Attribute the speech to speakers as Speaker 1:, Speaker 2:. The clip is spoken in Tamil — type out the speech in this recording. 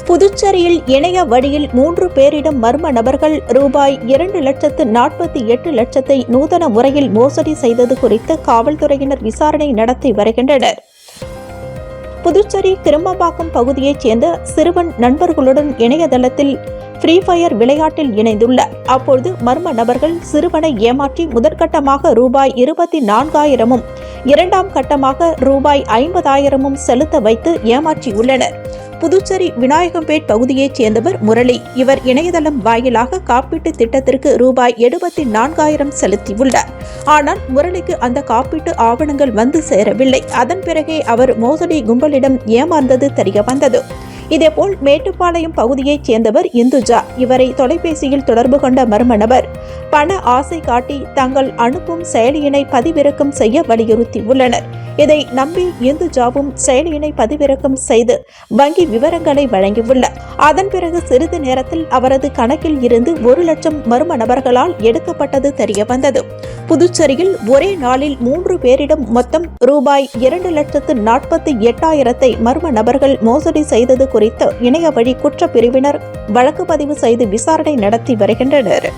Speaker 1: புதுச்சேரியில் இணைய வழியில் 3 பேரிடம் மர்ம நபர்கள் ரூபாய் 2,48,00,000 நூதன முறையில் மோசடி செய்தது குறித்து காவல்துறையினர் விசாரணை நடத்தி வருகின்றனர். புதுச்சேரி கிரும்பம்பாக்கம் பகுதியைச் சேர்ந்த சிறுவன் நண்பர்களுடன் இணையதளத்தில் ஃப்ரீ ஃபயர் விளையாட்டில் இணைந்துள்ளார். அப்பொழுது மர்ம நபர்கள் சிறுவனை ஏமாற்றி முதற்கட்டமாக ரூபாய் 24,000 இரண்டாம் கட்டமாக ரூபாய் 50,000 செலுத்த வைத்து ஏமாற்றியுள்ளனர். புதுச்சேரி விநாயகம்பேட் பகுதியைச் சேர்ந்தவர் முரளி. இவர் இணையதளம் வாயிலாக காப்பீட்டு திட்டத்திற்கு ரூபாய் 74,000 செலுத்தியுள்ளார். ஆனால் முரளிக்கு அந்த காப்பீட்டு ஆவணங்கள் வந்து சேரவில்லை. அதன் பிறகே அவர் மோசடி கும்பலிடம் ஏமாந்தது தெரியவந்தது. இதேபோல் மேட்டுப்பாளையம் பகுதியைச் சேர்ந்தவர் இந்துஜா. இவரை தொலைபேசியில் தொடர்பு கொண்ட மர்ம நபர் பண ஆசை காட்டி தங்கள் அனுப்பும் செயலியினை பதிவிறக்கம் செய்ய வலியுறுத்தியுள்ளனர். இதை நம்பி இந்துஜாவும் செயலியினை பதிவிறக்கம் செய்து வங்கி விவரங்களை வழங்கியுள்ளார். அதன் பிறகு சிறிது நேரத்தில் அவரது கணக்கில் இருந்து 1,00,000 மர்ம நபர்களால் எடுக்கப்பட்டது தெரியவந்தது. புதுச்சேரியில் ஒரே நாளில் 3 பேரிடம் மொத்தம் ரூபாய் 2,48,00,000 மர்ம நபர்கள் மோசடி செய்தது குறித்து இணைய வழி குற்றப்பிரிவினர் வழக்கு பதிவு செய்து விசாரணை நடத்தி வருகின்றனர்.